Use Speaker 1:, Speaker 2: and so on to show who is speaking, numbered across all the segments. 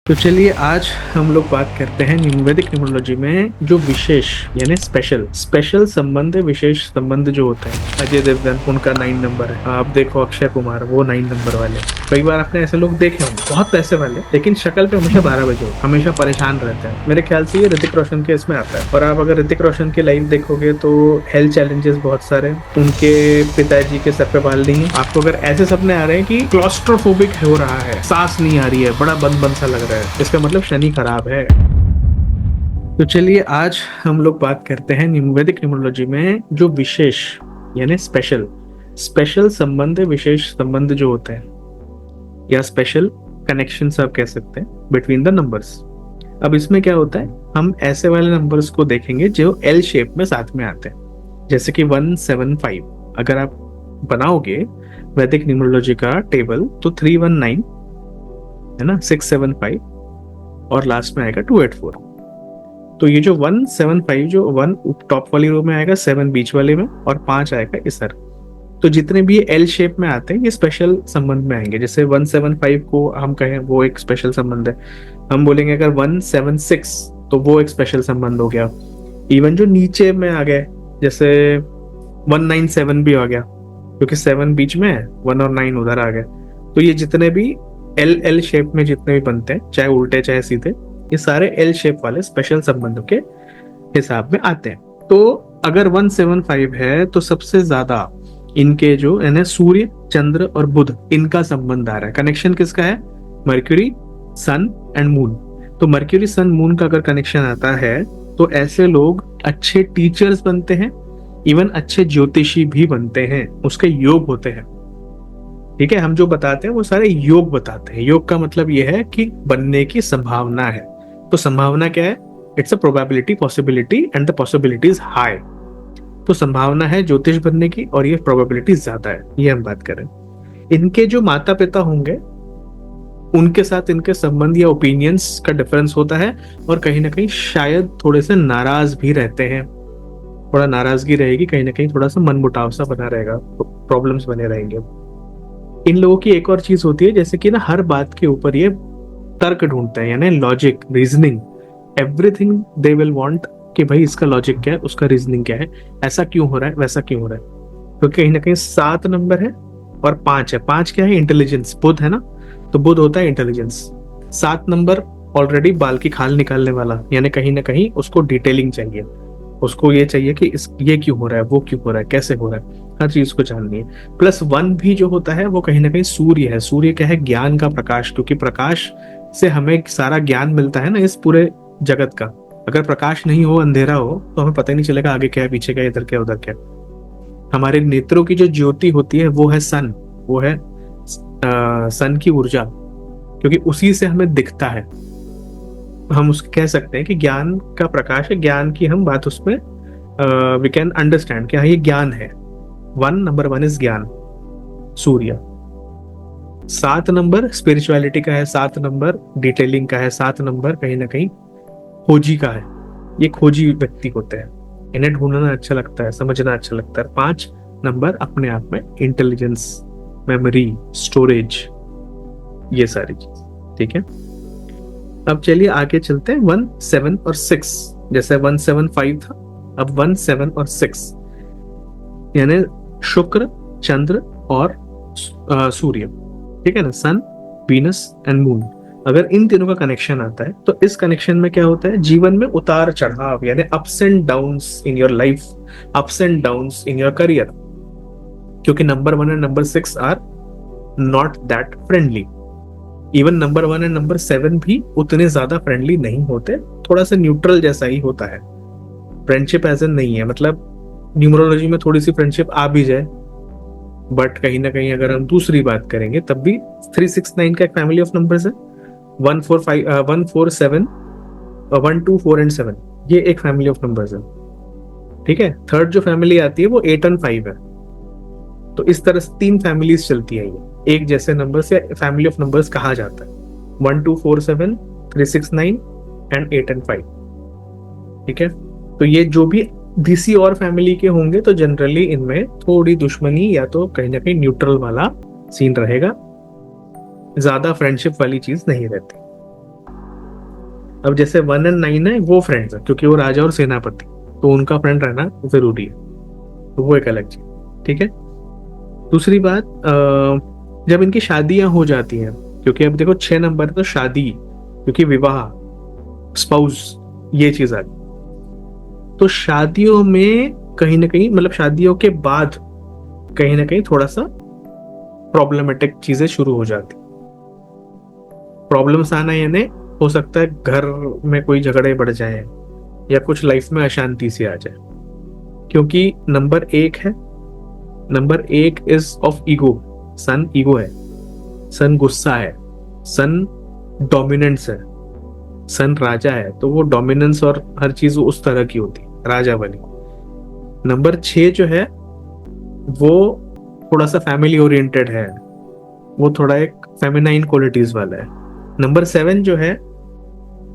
Speaker 1: तो चलिए आज हम लोग बात करते हैं वैदिक न्यूमरोलॉजी में जो विशेष यानी स्पेशल स्पेशल संबंध विशेष संबंध जो होते हैं। अजय देवगन उनका 9 नंबर है। आप देखो अक्षय कुमार वो 9 नंबर वाले। कई बार आपने ऐसे लोग देखे होंगे बहुत पैसे वाले लेकिन शक्ल पे हमेशा 12 बजे हमेशा परेशान रहते हैं। मेरे ख्याल से ये ऋतिक रोशन के इसमें आता है। और आप अगर ऋतिक रोशन की लाइफ देखोगे तो हेल्थ चैलेंजेस बहुत सारे उनके पिताजी के सर पे बाल नहीं है। आपको अगर ऐसे सपने आ रहे हैं कि क्लॉस्ट्रोफोबिक हो रहा है, सांस नहीं आ रही है, बड़ा बंद बंद सा लग रहा है, इसका मतलब शनि खराब है। तो चलिए आज हम लोग बात करते हैं वैदिक न्यूमरोलॉजी में जो विशेष यानी स्पेशल स्पेशल संबंध विशेष संबंध जो होते हैं या स्पेशल कनेक्शन आप कह सकते हैं बिटवीन द नंबर्स। अब इसमें क्या होता है, हम ऐसे वाले नंबर्स को देखेंगे जो एल शेप में साथ में आते हैं, जैसे कि 175। अगर आप बनाओगे वैदिक न्यूमरोलॉजी का टेबल तो 319 है ना, 675 और लास्ट में आएगा 284। तो ये जो 175 जो 1 टॉप वाली रो में आएगा, 7 बीच वाले में और 5 आएगा इधर। तो जितने भी एल शेप में आते हैं ये स्पेशल संबंध में आएंगे। जैसे 175 को हम कहें वो एक स्पेशल संबंध है। हम बोलेंगे अगर 176 तो वो एक स्पेशल संबंध हो गया। इवन जो नीचे में आ गए जैसे 197 भी आ गया क्योंकि 7 बीच में है, 1 और 9 उधर आ गए। तो ये जितने भी एल एल शेप में जितने भी बनते हैं, चाहे उल्टे चाहे सीधे, ये सारे एल शेप वाले स्पेशल संबंधों के हिसाब में आते हैं। तो अगर 175 है तो सबसे ज्यादा इनके जो यानी सूर्य चंद्र और बुध इनका संबंध आ रहा है। कनेक्शन किसका है? Mercury sun and moon. तो मर्क्यूरी सन मून का अगर कनेक्शन आता है तो ऐसे लोग अच्छे टीचर्स बनते हैं, इवन अच्छे ज्योतिषी भी बनते हैं, उसके योग होते हैं। ठीक है, हम जो बताते हैं वो सारे योग बताते हैं। योग का मतलब ये है कि बनने की संभावना है। तो संभावना क्या है? It's a probability, possibility and the possibility is high. तो संभावना है ज्योतिष बनने की और ये प्रोबेबिलिटी ज्यादा है, ये हम बात करें। इनके जो माता पिता होंगे उनके साथ इनके संबंध या ओपिनियंस का डिफरेंस होता है और कहीं ना कहीं शायद थोड़े से नाराज भी रहते हैं। थोड़ा नाराजगी रहेगी, कहीं ना कहीं थोड़ा सा मनमुटाव सा बना रहेगा, प्रॉब्लम्स बने रहेंगे। इन लोगों की एक और चीज होती है जैसे कि ना हर बात के ऊपर ये तर्क ढूंढते हैं, यानी logic, reasoning, everything they will want कि भाई इसका लॉजिक क्या है, उसका रीजनिंग क्या है, ऐसा क्यों हो रहा है, वैसा क्यों हो रहा है। तो कहीं ना कहीं 7 नंबर है और 5 है। 5 क्या है? इंटेलिजेंस, बुध है ना, तो बुध होता है इंटेलिजेंस। 7 नंबर ऑलरेडी बाल की खाल निकालने वाला, यानी कहीं ना कहीं उसको डिटेलिंग चाहिए, उसको ये चाहिए कि ये क्यों हो रहा है, वो क्यों हो रहा है, कैसे हो रहा है, हर चीज को जाननी है। +1 भी जो होता है वो कहीं ना कहीं सूर्य है। सूर्य क्या है? ज्ञान का प्रकाश, क्योंकि प्रकाश से हमें सारा ज्ञान मिलता है ना इस पूरे जगत का। अगर प्रकाश नहीं हो, अंधेरा हो, तो हमें पता ही नहीं चलेगा आगे क्या है, पीछे क्या है, इधर क्या उधर क्या। हमारे नेत्रों की जो ज्योति होती है वो है सन, वो है सन की ऊर्जा, क्योंकि उसी से हमें दिखता है। हम उसको कह सकते हैं कि ज्ञान का प्रकाश है, ज्ञान की हम बात उसमें वी कैन अंडरस्टैंड कि हाँ ये ज्ञान है। नंबर 1 इज ज्ञान, सूर्य। 7 नंबर स्पिरिचुअलिटी का है, 7 नंबर डिटेलिंग का है, 7 नंबर कहीं ना कहीं खोजी का है। ये खोजी व्यक्ति होते हैं, इन्हें ढूंढना अच्छा लगता है, समझना अच्छा लगता है। 5 नंबर अपने आप में इंटेलिजेंस, मेमोरी, स्टोरेज, ये सारी चीज। ठीक है, अब चलिए आगे चलते हैं 1, 7 और 6। जैसे 175 था, अब 1, 7 और 6 यानी शुक्र, चंद्र और सूर्य। ठीक है ना, सन, वीनस एंड मून। अगर इन तीनों का कनेक्शन आता है तो इस कनेक्शन में क्या होता है? जीवन में उतार चढ़ाव, यानी ups and downs in your life, ups and downs in your career. क्योंकि number 1 and number 6 are not that friendly. Even number 1 and number 7 भी उतने ज्यादा फ्रेंडली नहीं होते, थोड़ा सा न्यूट्रल जैसा ही होता है। फ्रेंडशिप एज एन नहीं है, मतलब न्यूमरोलॉजी में थोड़ी सी फ्रेंडशिप आ भी जाए, बट कहीं ना कहीं अगर हम दूसरी बात करेंगे तब भी 369 का एक फैमिली ऑफ नंबर्स है। 145 147 1 2 4 एंड 7 ये एक फैमिली ऑफ नंबर्स है। ठीक है, थर्ड जो फैमिली आती है वो 8 एंड 5 है। तो इस तरह से 3 फैमिलीज चलती है, ये एक जैसे नंबर से फैमिली ऑफ नंबर्स कहा जाता है। 1 2 4 7 369 एंड 8 एंड 5। ठीक है, तो ये जो भी किसी और फैमिली के होंगे तो जनरली इनमें थोड़ी दुश्मनी या तो कहीं ना कहीं न्यूट्रल वाला सीन रहेगा, ज्यादा फ्रेंडशिप वाली चीज नहीं रहती। अब जैसे 1 और 9 है वो फ्रेंड्स है क्योंकि वो राजा और सेनापति, तो उनका फ्रेंड रहना जरूरी है, तो वो एक अलग चीज। ठीक है। दूसरी बात, जब इनकी शादियां हो जाती हैं, क्योंकि अब देखो 6 नंबर तो शादी, क्योंकि विवाह, स्पाउस, ये चीज आ गई। तो शादियों में कहीं ना कहीं, मतलब शादियों के बाद कहीं ना कहीं थोड़ा सा प्रॉब्लमेटिक चीजें शुरू हो जाती। प्रॉब्लम्स आना यानी हो सकता है घर में कोई झगड़े बढ़ जाए या कुछ लाइफ में अशांति सी आ जाए, क्योंकि नंबर 1 है। Number 1 is of ego. Sun ego है, सन गुस्सा है, सन डोमिनेंस है, सन राजा है, तो वो डोमिनेंस और हर चीज उस तरह की होती है, राजा वाली। नंबर 6 जो है वो थोड़ा सा फैमिली ओरिएंटेड है, वो थोड़ा एक फेमिनाइन क्वालिटीज वाला है। नंबर 7 जो है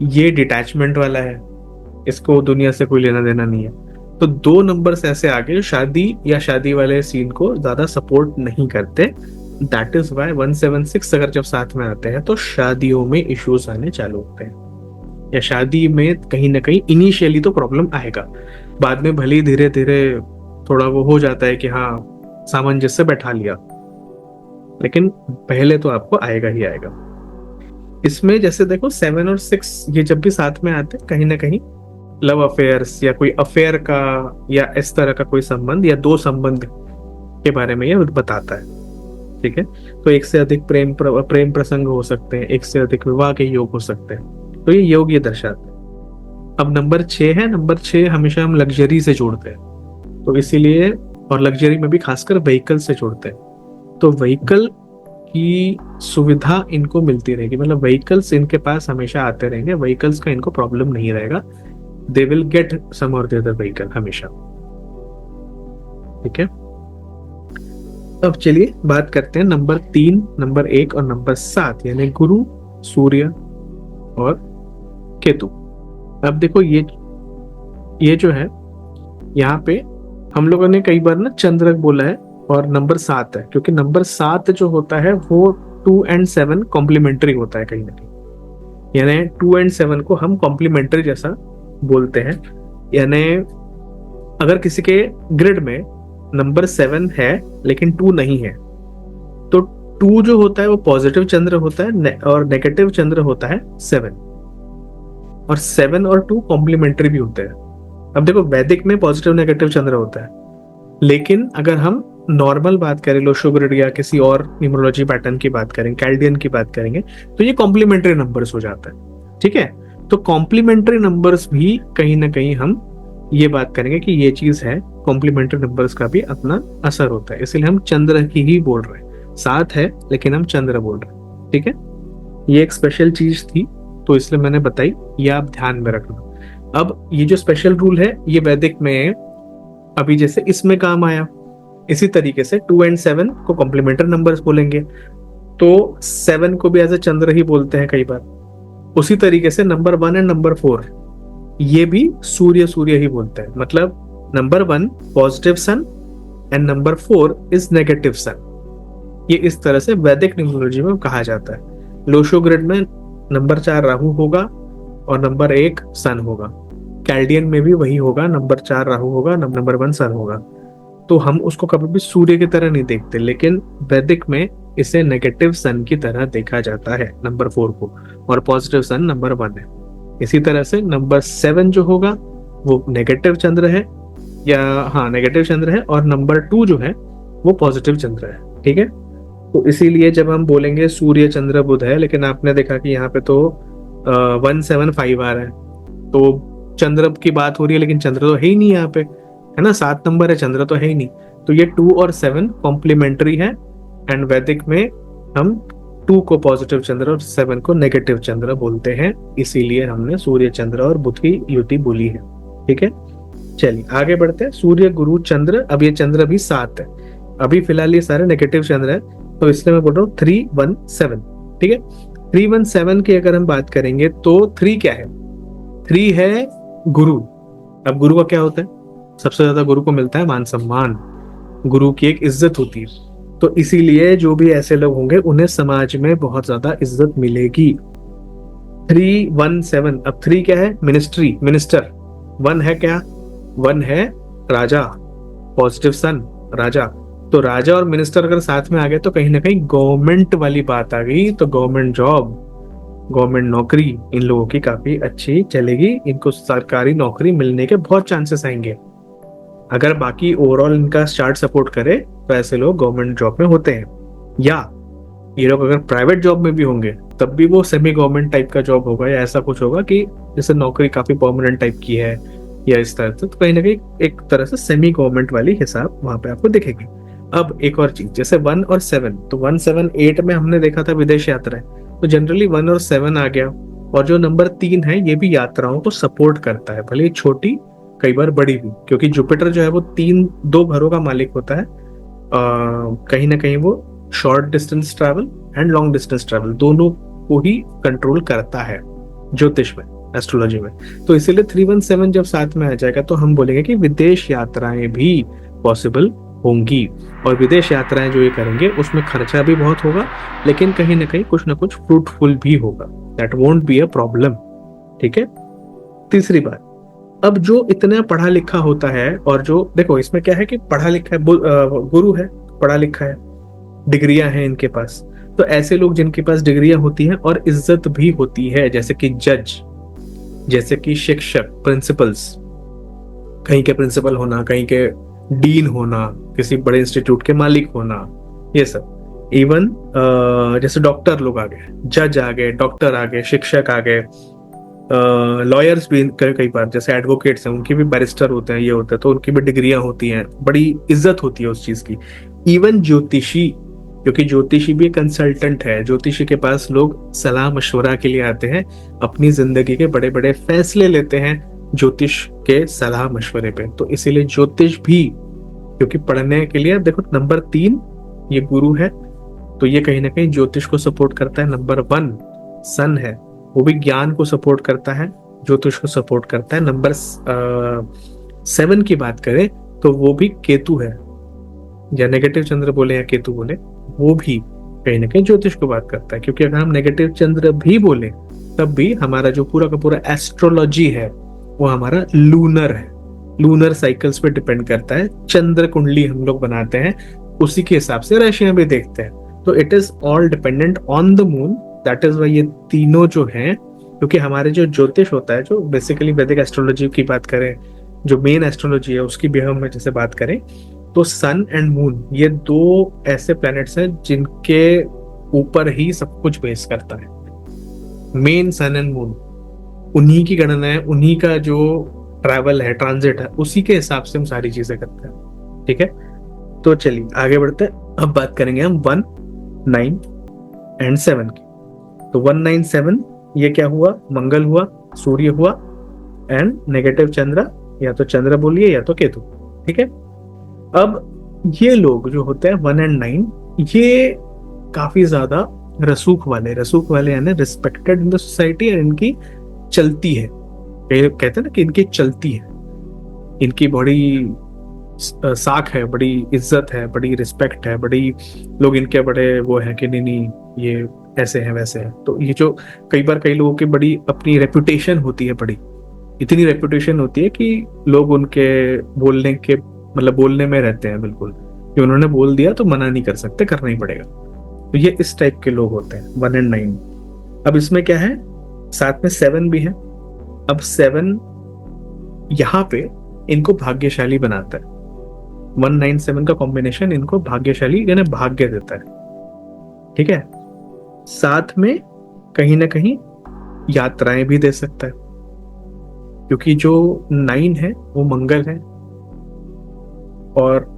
Speaker 1: ये डिटैचमेंट वाला है, इसको दुनिया से कोई लेना देना नहीं है। तो 2 नंबर्स ऐसे आगे जो शादी या शादी वाले सीन को ज्यादा सपोर्ट नहीं करते। दैट इज वाई 176 अगर जब साथ में आते हैं तो शादियों में इश्यूज आने चालू होते हैं, या शादी में कहीं ना कहीं इनिशियली तो प्रॉब्लम आएगा, बाद में भले धीरे धीरे थोड़ा वो हो जाता है कि हाँ सामंजस्य बैठा लिया, लेकिन पहले तो आपको आएगा ही आएगा। इसमें जैसे देखो 7 और 6 ये जब भी साथ में आते हैं कहीं ना कहीं लव अफेयर्स या कोई अफेयर का या इस तरह का कोई संबंध या 2 संबंध के बारे में ये बताता है। ठीक है। तो एक से अधिक प्रेम प्रसंग हो सकते हैं, एक से अधिक विवाह के योग हो सकते हैं, तो ये योग ये दर्शाते हैं। अब नंबर 6 है, नंबर 6 हमेशा हम लग्जरी से जोड़ते हैं, तो इसीलिए, और लग्जरी में भी खासकर व्हीकल से जोड़ते हैं, तो व्हीकल की सुविधा इनको मिलती रहेगी, मतलब व्हीकल्स इनके पास हमेशा आते रहेंगे, व्हीकल्स का इनको प्रॉब्लम नहीं रहेगा, दे विल गेट सम और द अदर व्हीकल हमेशा। ठीक है। अब चलिए बात करते हैं नंबर 3, नंबर 1 और नंबर 7, यानी गुरु, सूर्य और केतु। अब देखो ये जो है यहाँ पे हम लोगों ने कई बार ना चंद्रक बोला है और नंबर 7 है, क्योंकि नंबर 7 जो होता है वो 2 और 7 कॉम्प्लीमेंट्री होता है कहीं ना कहीं, यानी 2 और 7 को हम कॉम्प्लीमेंट्री जैसा बोलते हैं। यानी अगर किसी के ग्रिड में नंबर 7 है लेकिन 2 नहीं है, तो 2 जो होता है वो पॉजिटिव चंद्र होता है और नेगेटिव चंद्र होता है 7, और 7 और 2 कॉम्प्लीमेंट्री भी होते हैं। अब देखो वैदिक में पॉजिटिव नेगेटिव चंद्र होता है, लेकिन अगर हम नॉर्मल बात करें, लोशो ग्रिड या किसी और न्यूमरोलॉजी पैटर्न की बात करें, कैल्डियन की बात करेंगे, तो ये कॉम्प्लीमेंट्री नंबर्स हो जाता है। ठीक है। तो कॉम्प्लीमेंट्री नंबर्स भी कहीं ना कहीं हम ये बात करेंगे कि ये चीज है, कॉम्प्लीमेंट्री नंबर्स का भी अपना असर होता है, इसलिए हम चंद्र की ही बोल रहे हैं। 7 है लेकिन हम चंद्र बोल रहे हैं। ठीक है। ये एक स्पेशल चीज थी तो इसलिए मैंने बताई, ये आप ध्यान में रखना। अब ये जो स्पेशल रूल है ये वैदिक में अभी जैसे इसमें काम आया, इसी तरीके से 2 और 7 को कॉम्प्लीमेंट्री नंबर्स बोलेंगे, तो 7 को भी एज ए चंद्र ही बोलते हैं कई बार। उसी तरीके से नंबर 1 और नंबर 4 ये भी सूर्य सूर्य ही बोलते हैं, मतलब number 1 positive sun and number 4 is negative sun. ये इस तरह से वैदिक न्यूमरोलॉजी में कहा जाता है। लोशो ग्रिड में नंबर 4 राहु होगा और नंबर 1 सन होगा, कैल्डियन में भी वही होगा, नंबर 4 राहु होगा, नंबर 1 सन होगा। तो हम उसको कभी भी सूर्य की तरह नहीं देखते, लेकिन वैदिक में इसे नेगेटिव सन की तरह देखा जाता है नंबर 4 को, और पॉजिटिव सन नंबर 1 है। इसी तरह से नंबर 7 जो होगा वो नेगेटिव चंद्र है, या हाँ नेगेटिव चंद्र है, और नंबर 2 जो है वो पॉजिटिव चंद्र है। ठीक है। तो इसीलिए जब हम बोलेंगे सूर्य चंद्र बुध है, लेकिन आपने देखा कि यहाँ पे तो 175 आ रहा है, तो चंद्र की बात हो रही है लेकिन चंद्र तो है ही नहीं यहाँ पे, है ना, 7 नंबर है, चंद्र तो है ही नहीं। तो ये 2 और 7 कॉम्प्लीमेंट्री है, एंड वैदिक में हम 2 को पॉजिटिव चंद्र और 7 को नेगेटिव चंद्र बोलते हैं, इसीलिए हमने सूर्य चंद्र और बुध की युति बोली है। ठीक है। चलिए आगे बढ़ते हैं। सूर्य गुरु चंद्र, अब ये चंद्र भी 7 है, अभी फिलहाल ये सारे नेगेटिव चंद्र है, तो इसलिए मैं बोल रहा हूँ 317। ठीक है। 317 की अगर हम बात करेंगे तो 3 क्या है? 3 है गुरु। अब गुरु का क्या होता है? सबसे ज्यादा गुरु को मिलता है मान सम्मान, गुरु की एक इज्जत होती है, तो इसीलिए जो भी ऐसे लोग होंगे उन्हें समाज में बहुत ज्यादा इज्जत मिलेगी। 317, अब 3 क्या है? Ministry, minister. 1 है क्या? 1 है राजा, पॉजिटिव सन, राजा। तो राजा और मिनिस्टर अगर साथ में आ गए तो कहीं ना कहीं गवर्नमेंट वाली बात आ गई, तो गवर्नमेंट जॉब, गवर्नमेंट नौकरी इन लोगों की काफी अच्छी चलेगी, इनको सरकारी नौकरी मिलने के बहुत चांसेस आएंगे। अगर बाकी ओवरऑल इनका चार्ट सपोर्ट करे तो ऐसे लोग गवर्नमेंट जॉब में होते हैं। या ये लोग अगर प्राइवेट जॉब में भी होंगे तब भी वो सेमी गवर्नमेंट टाइप का जॉब होगा, या ऐसा कुछ होगा कि जैसे नौकरी काफी परमानेंट टाइप की है या इस तरह से, तो कहीं ना कहीं एक तरह से सेमी गवर्नमेंट वाली हिसाब वहां पे आपको दिखेगी। अब एक और चीज, जैसे 1 और 7, तो 178 में हमने देखा था विदेश यात्राएं, तो जनरली 1 और 7 आ गया। और जो नंबर 3 है ये भी यात्राओं को सपोर्ट करता है, भले ही छोटी कई बार बड़ी भी, क्योंकि जुपिटर जो है वो दो घरों का मालिक होता है। कहीं ना कहीं वो short distance travel and long distance travel दोनों को ही कंट्रोल करता है ज्योतिष में, एस्ट्रोलॉजी में। तो इसीलिए 317 जब साथ में आ जाएगा तो हम बोलेंगे कि विदेश यात्राएं भी पॉसिबल होंगी। और विदेश यात्राएं जो ये करेंगे उसमें खर्चा भी बहुत होगा, लेकिन कहीं ना कुछ फ्रूटफुल भी होगा, that won't be a problem. ठीक है। तीसरी बात, अब जो इतना पढ़ा लिखा होता है, और जो देखो इसमें क्या है कि पढ़ा लिखा है, गुरु है, पढ़ा लिखा है, डिग्रियां हैं इनके पास, तो ऐसे लोग जिनके पास डिग्रियां होती हैं और इज्जत भी होती है, जैसे कि जज, जैसे कि शिक्षक, प्रिंसिपल्स, कहीं के प्रिंसिपल होना, कहीं के डीन होना, किसी बड़े इंस्टीट्यूट के मालिक होना, ये सब। इवन जैसे डॉक्टर लोग आ गए, जज आ गए, डॉक्टर आ गए, शिक्षक आ गए, लॉयर्स भी कई बार जैसे एडवोकेट्स हैं, उनकी भी बैरिस्टर होते हैं, ये होते हैं, तो उनकी भी डिग्रियां होती हैं, बड़ी इज्जत होती है उस चीज की। इवन ज्योतिषी, क्योंकि ज्योतिषी भी कंसल्टेंट है, ज्योतिषी के पास लोग सलाह मशवरा के लिए आते हैं, अपनी जिंदगी के बड़े बड़े फैसले लेते हैं ज्योतिष के सलाह मशवरे पे। तो इसीलिए ज्योतिष भी, क्योंकि पढ़ने के लिए देखो नंबर 3 ये गुरु है, तो ये कहीं ना कहीं ज्योतिष को सपोर्ट करता है। नंबर 1 सन है, वो भी ज्ञान को सपोर्ट करता है, ज्योतिष को सपोर्ट करता है। नंबर 7 की बात करें तो वो भी केतु है, या नेगेटिव चंद्र बोले या केतु बोले, वो भी कहीं ना कहीं ज्योतिष को बात करता है। क्योंकि अगर हम नेगेटिव चंद्र भी बोले तब भी हमारा जो पूरा का पूरा एस्ट्रोलॉजी है वो हमारा लूनर है, लूनर साइकिल्स पे डिपेंड करता है। चंद्र कुंडली हम लोग बनाते हैं, उसी के हिसाब से राशियां भी देखते हैं। तो it is all dependent on the moon, that is why ये तीनों जो हैं, क्योंकि हमारे जो ज्योतिष होता है, जो बेसिकली वैदिक एस्ट्रोलॉजी की बात करें, जो मेन एस्ट्रोलॉजी है उसकी भी हम जैसे बात करें, तो सन एंड मून ये 2 ऐसे प्लैनेट्स हैं जिनके ऊपर ही सब कुछ बेस करता है। मेन सन एंड मून, उन्हीं की गणना है, उन्हीं का जो ट्रैवल है, ट्रांजिट है, उसी के हिसाब से हम सारी चीजें करते हैं। ठीक है, तो चलिए आगे बढ़ते हैं। अब बात करेंगे हम 1, 9 एंड 7 की। तो 197 ये क्या हुआ? मंगल हुआ, सूर्य हुआ, एंड नेगेटिव चंद्र, या तो चंद्र बोलिए या तो केतु। ठीक है। अब ये लोग जो होते हैं 1 एंड 9, ये काफी ज्यादा रसूख वाले यानी रिस्पेक्टेड इन द सोसाइटी, और इनकी चलती है, कहते हैं ना कि इनकी चलती है, इनकी बड़ी साख है, बड़ी इज्जत है, बड़ी रिस्पेक्ट है, बड़ी लोग इनके बड़े वो है कि नहीं ये ऐसे हैं वैसे हैं। तो ये जो कई बार कई लोगों की बड़ी अपनी रेपुटेशन होती है, बड़ी इतनी रेपुटेशन होती है कि लोग उनके बोलने के मतलब बोलने में रहते हैं बिल्कुल, कि उन्होंने बोल दिया तो मना नहीं कर सकते, करना ही पड़ेगा। तो ये इस टाइप के लोग होते हैं 1 एंड 9। अब इसमें क्या है, साथ में 7 भी है। अब 7 यहाँ पे इनको भाग्यशाली बनाता है। 197 का कॉम्बिनेशन इनको भाग्यशाली यानी भाग्य देता है। ठीक है। साथ में कहीं ना कहीं यात्राएं भी दे सकता है, क्योंकि जो 9 है वो मंगल है, और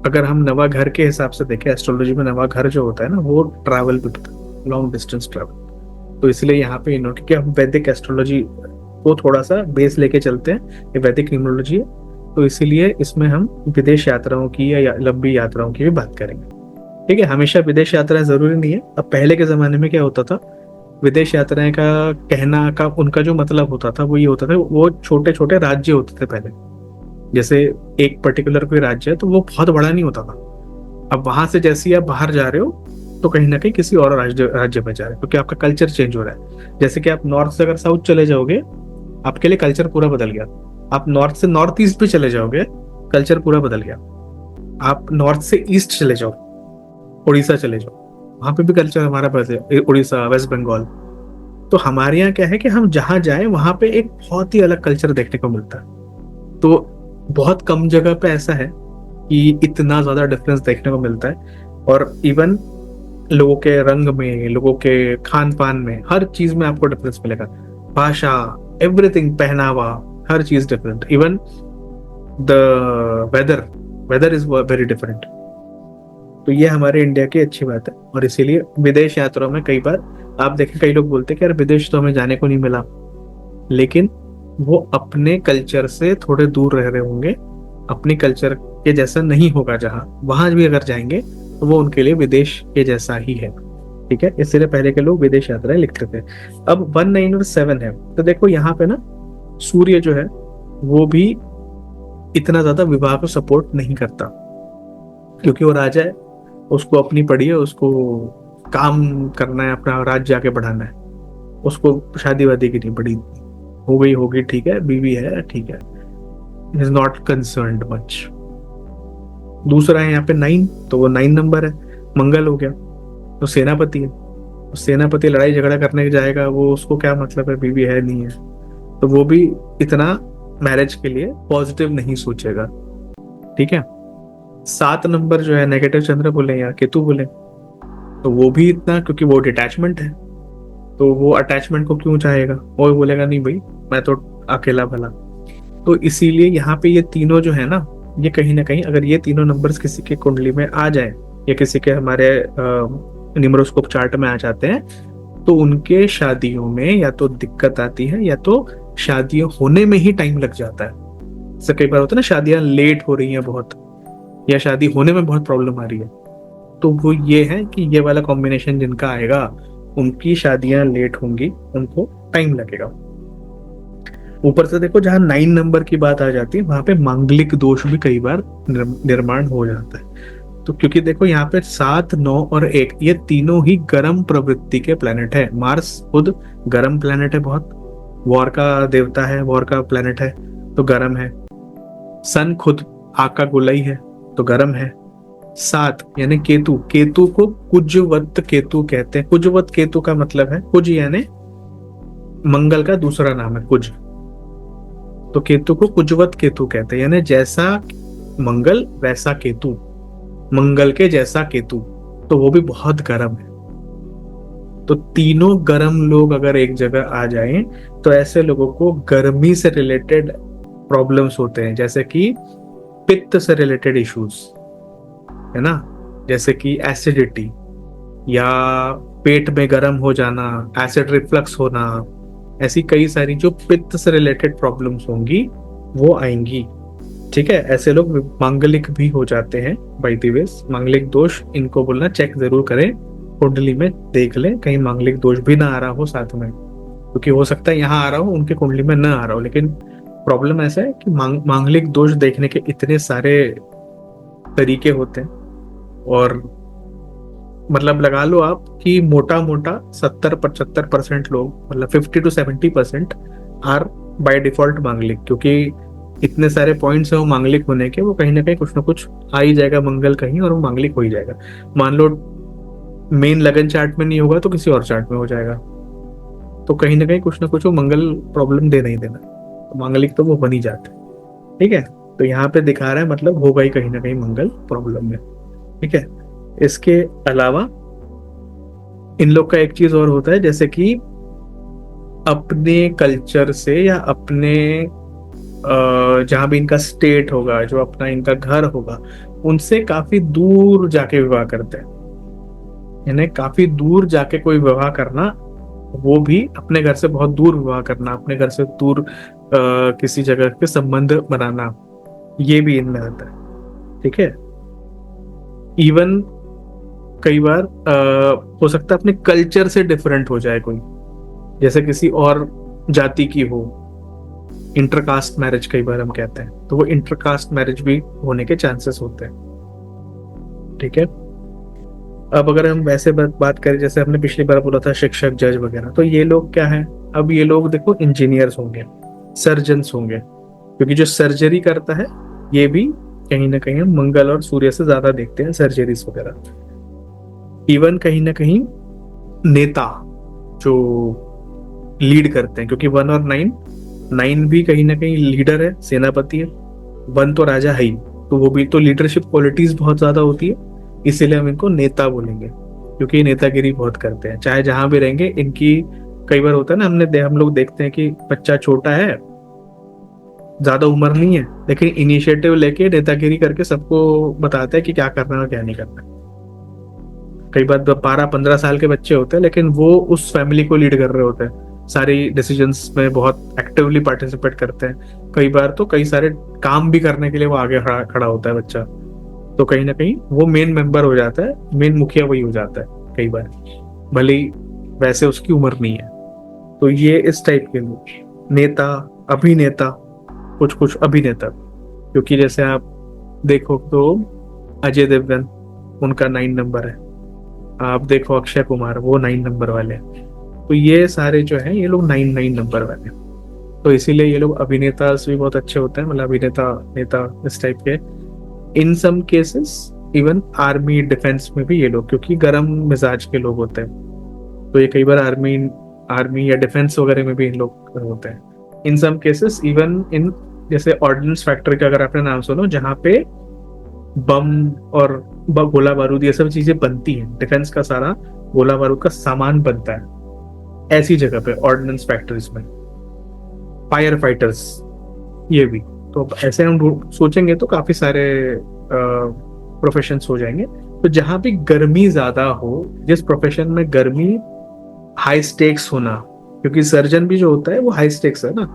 Speaker 1: अगर हम नवा घर के हिसाब से देखें, एस्ट्रोलॉजी में नवा घर जो होता है ना, वो ट्रैवल भी होता है, लॉन्ग डिस्टेंस ट्रैवल। तो इसलिए यहाँ पे इन्होंने, क्योंकि हम वैदिक एस्ट्रोलॉजी को थोड़ा सा बेस लेके चलते हैं, ये वैदिक न्यूमरोलॉजी है, तो इसीलिए इसमें हम विदेश यात्राओं की या लंबी यात्राओं की भी बात करेंगे। ठीक है। हमेशा विदेश यात्रा जरूरी नहीं है। अब पहले के जमाने में क्या होता था, विदेश यात्राएं का कहना का उनका जो मतलब होता था वो ये होता था, वो छोटे छोटे राज्य होते थे पहले। जैसे एक पर्टिकुलर कोई राज्य है तो वो बहुत बड़ा नहीं होता था। अब वहां से जैसे ही आप बाहर जा रहे हो तो कहीं ना कहीं किसी और राज्य राज्य में जा रहे हैं, क्योंकि आपका कल्चर चेंज हो रहा है। जैसे कि आप नॉर्थ से अगर साउथ चले जाओगे, आपके लिए कल्चर पूरा बदल गया। आप नॉर्थ से नॉर्थ ईस्ट भी चले जाओगे, कल्चर पूरा बदल गया। आप नॉर्थ से ईस्ट चले जाओ, उड़ीसा चले जाओ, वहां पे भी कल्चर हमारा बदल है, उड़ीसा, वेस्ट बंगाल। तो हमारे यहाँ क्या है कि हम जहाँ जाए वहां पे एक बहुत ही अलग कल्चर देखने को मिलता है। तो बहुत कम जगह पे ऐसा है कि इतना ज्यादा डिफरेंस देखने को मिलता है। और इवन लोगों के रंग में, लोगों के खान पान में, हर चीज में आपको डिफरेंस मिलेगा। भाषा, एवरीथिंग, पहनावा, हर चीज different. Even the weather, weather is very different. तो ये हमारे इंडिया की अच्छी बात है। और इसीलिए विदेश यात्राओं में कई बार आप देखें, कई लोग बोलते हैं कि यार विदेश तो हमें जाने को नहीं मिला, लेकिन वो अपने कल्चर से थोड़े दूर रह रहे होंगे, अपने कल्चर के जैसा नहीं होगा जहाँ, वहां भी अगर जाएंगे तो वो उनके लिए विदेश के जैसा ही है। ठीक है, इसलिए पहले के लोग विदेश यात्राएं लिखते थे। अब 1, 9 और 7 है, तो देखो यहाँ पे ना सूर्य जो है वो भी इतना ज्यादा विवाह को सपोर्ट नहीं करता, क्योंकि वो राजा है, उसको अपनी पड़ी है, उसको काम करना है, अपना राज्य आगे बढ़ाना है, उसको शादी वादी की नहीं पड़ी। हो गई होगी, ठीक है, बीवी है, ठीक है, इज नॉट कंसर्न्ड मच। दूसरा है यहाँ पे 9, तो वो 9 नंबर है, मंगल हो गया, तो सेनापति है। तो सेनापति लड़ाई झगड़ा करने जाएगा, वो उसको क्या मतलब है, बीवी है नहीं है, तो वो भी इतना मैरिज के लिए पॉजिटिव नहीं सोचेगा। ठीक है। 7 नंबर जो है नेगेटिव चंद्र बोले या केतु बोले, तो वो भी इतना, क्योंकि वो डिटैचमेंट है, तो वो अटैचमेंट को क्यों चाहेगा, वो बोलेगा नहीं भाई मैं तो अकेला भला। तो इसीलिए यहाँ पे ये तीनों जो है ना, ये कहीं ना कहीं अगर ये तीनों नंबर्स किसी के कुंडली में आ जाए या किसी के हमारे न्यूमरोस्कोप चार्ट में आ जाते हैं, तो उनके शादियों में या तो दिक्कत आती है या तो शादियां होने में ही टाइम लग जाता है। जैसे कई बार होता है ना, शादियां लेट हो रही हैं बहुत, या शादी होने में बहुत प्रॉब्लम आ रही है, तो वो ये है कि ये वाला कॉम्बिनेशन जिनका आएगा उनकी शादियां लेट होंगी, उनको टाइम लगेगा। ऊपर से देखो, जहां 9 नंबर की बात आ जाती है वहां पे मांगलिक दोष भी कई बार निर्माण हो जाता है। तो क्योंकि देखो यहाँ पे 7, 9 और 1 ये तीनों ही गर्म प्रवृत्ति के प्लेनेट है। मार्स खुद गर्म प्लेनेट है, बहुत वॉर का देवता है, वॉर का प्लेनेट है, तो गर्म है। सन खुद आग का गोला ही है, तो गर्म है। 7 यानी केतु, केतु को कुजवत केतु कहते हैं। कुजवत केतु का मतलब है, कुज यानी मंगल का दूसरा नाम है कुज, तो केतु को कुजवत केतु कहते हैं, यानी जैसा मंगल वैसा केतु, मंगल के जैसा केतु, तो वो भी बहुत गर्म है। तो तीनों गर्म लोग अगर एक जगह आ जाएं तो ऐसे लोगों को गर्मी से रिलेटेड प्रॉब्लम्स होते हैं, जैसे कि पित्त से रिलेटेड इश्यूज है ना, जैसे कि एसिडिटी या पेट में गर्म हो जाना, एसिड रिफ्लक्स होना, ऐसी कई सारी जो पित्त से रिलेटेड प्रॉब्लम्स होंगी वो आएंगी। ठीक है, ऐसे लोग मांगलिक भी हो जाते हैं। बाय द वे, मांगलिक दोष इनको बोलना चेक जरूर करें, कुंडली में देख लें कहीं मांगलिक दोष भी ना आ रहा हो साथ में, क्योंकि हो सकता है यहाँ आ रहा हो उनके कुंडली में ना आ रहा हो। लेकिन प्रॉब्लम ऐसा है कि मांगलिक दोष देखने के इतने सारे तरीके होते हैं, और मतलब लगा लो आप कि मोटा मोटा 70-75% लोग, मतलब 50 to 70% आर बाय डिफॉल्ट मांगलिक, क्योंकि इतने सारे पॉइंट्स है वो मांगलिक होने के, वो कहीं ना कहीं कुछ ना कुछ आ ही जाएगा मंगल कहीं, और वो मांगलिक हो ही जाएगा। मान लो मेन लगन चार्ट में नहीं होगा तो किसी और चार्ट में हो जाएगा, तो कहीं ना कुछ वो मंगल प्रॉब्लम देना ही देना, तो मांगलिक तो वो बन ही जाता है। ठीक है, तो यहाँ पे दिखा रहा है मतलब होगा ही कहीं ना कहीं मंगल प्रॉब्लम में। ठीक है, इसके अलावा इन लोग का एक चीज और होता है, जैसे कि अपने कल्चर से या अपने जहां भी इनका स्टेट होगा, जो अपना इनका घर होगा, उनसे काफी दूर जाके विवाह करते हैं। यानी काफी दूर जाके कोई विवाह करना, वो भी अपने घर से बहुत दूर विवाह करना, अपने घर से दूर किसी जगह के संबंध बनाना, ये भी इनमें आता है। ठीक है, इवन कई बार हो सकता है अपने कल्चर से डिफरेंट हो जाए कोई, जैसे किसी और जाति की हो, इंटरकास्ट मैरिज कई बार हम कहते हैं, तो वो इंटरकास्ट मैरिज भी होने के चांसेस होते हैं। ठीक है, अब अगर हम वैसे बात करें, जैसे हमने पिछली बार बोला था शिक्षक जज वगैरह, तो ये लोग क्या है, अब ये लोग देखो इंजीनियर्स होंगे, सर्जन्स होंगे, क्योंकि जो सर्जरी करता है ये भी कहीं ना कहीं हम मंगल और सूर्य से ज्यादा देखते हैं सर्जरीज वगैरह। इवन कहीं ना कहीं नेता जो लीड करते हैं, क्योंकि 1 और 9, 9 भी कहीं ना कहीं लीडर है, सेनापति है, 1 तो राजा है ही, तो वो भी तो लीडरशिप क्वालिटीज बहुत ज्यादा होती है, इसीलिए हम इनको नेता बोलेंगे, क्योंकि ये नेतागिरी बहुत करते हैं चाहे जहां भी रहेंगे इनकी। कई बार होता है ना, हम लोग देखते हैं कि बच्चा छोटा है, ज्यादा उम्र नहीं है, लेकिन इनिशिएटिव लेके नेतागिरी करके सबको बताता है कि क्या करना है और क्या नहीं करना है। कई बार 12-15 साल के बच्चे होते हैं, लेकिन वो उस फैमिली को लीड कर रहे होते हैं, सारी डिसीजंस में बहुत एक्टिवली पार्टिसिपेट करते हैं। कई बार तो कई सारे काम भी करने के लिए वो आगे खड़ा खड़ा होता है बच्चा, तो कहीं ना कहीं वो मेन मेंबर हो जाता है, मेन मुखिया वही हो जाता है कई बार, भले ही वैसे उसकी उम्र नहीं है। तो ये इस टाइप के लोग, नेता, अभिनेता, कुछ कुछ अभिनेता, क्योंकि जैसे आप देखो तो अजय देवगन, उनका 9 नंबर है। आप देखो अक्षय कुमार, वो 9 नंबर वाले हैं। तो ये सारे जो है ये लोग 9 9 नंबर वाले हैं। तो इसीलिए ये लोग अभिनेता भी बहुत अच्छे होते हैं, मतलब अभिनेता, नेता, इस टाइप के। In some cases even army defence में भी ये लोग, क्योंकि गर्म मिजाज के लोग होते हैं, तो ये कई बार आर्मी आर्मी या डिफेंस वगैरह में भी इन लोग होते हैं। इन सम केसेस इवन इन, जैसे ऑर्डिनेंस फैक्ट्री का अगर आपने नाम सुनो, जहाँ पे बम और गोला बारूद ये सब चीजें बनती हैं, डिफेंस का सारा गोला बारूद का सामान बनता है ऐसी जगह पे, ऑर्डिनेंस फैक्ट्रीज में। फायर फाइटर्स ये भी, तो ऐसे हम सोचेंगे तो काफी सारे प्रोफेशंस हो जाएंगे। तो जहां भी गर्मी ज्यादा हो, जिस प्रोफेशन में गर्मी, हाई स्टेक्स होना, क्योंकि सर्जन भी जो होता है वो हाई स्टेक्स है ना,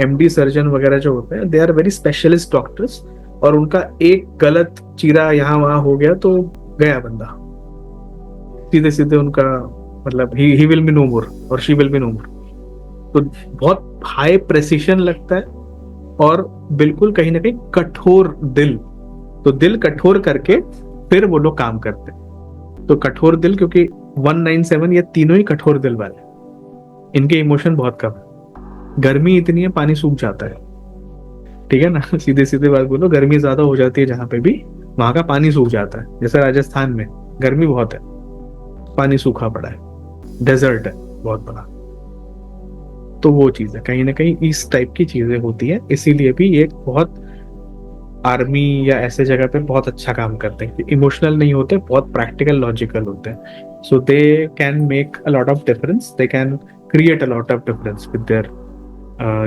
Speaker 1: एमडी सर्जन वगैरह जो होते हैं they are very specialist doctors, और उनका एक गलत चीरा यहाँ वहां हो गया तो गया बंदा, सीधे सीधे उनका मतलब ही विल बी नो मोर और शी विल बी नो मोर। तो बहुत हाई प्रेसिशन लगता है, और बिल्कुल कहीं ना कहीं कठोर दिल, तो दिल कठोर करके फिर वो लोग काम करते हैं। तो कठोर दिल, क्योंकि 197 ये तीनों ही कठोर दिल वाले, इनके इमोशन बहुत कम है। गर्मी इतनी है पानी सूख जाता है, ठीक है ना सीधे सीधे बात बोलो, गर्मी ज्यादा हो जाती है जहां पे भी, वहां का पानी सूख जाता है। जैसे राजस्थान में गर्मी बहुत है, पानी सूखा पड़ा है, डेजर्ट है बहुत बड़ा। तो वो चीज है, कहीं ना कहीं इस टाइप की चीजें होती है, इसीलिए भी ये बहुत आर्मी या ऐसे जगह पे बहुत अच्छा काम करते हैं, इमोशनल नहीं होते, बहुत प्रैक्टिकल लॉजिकल होते हैं। So they can make a lot of difference, they can create a lot of difference with their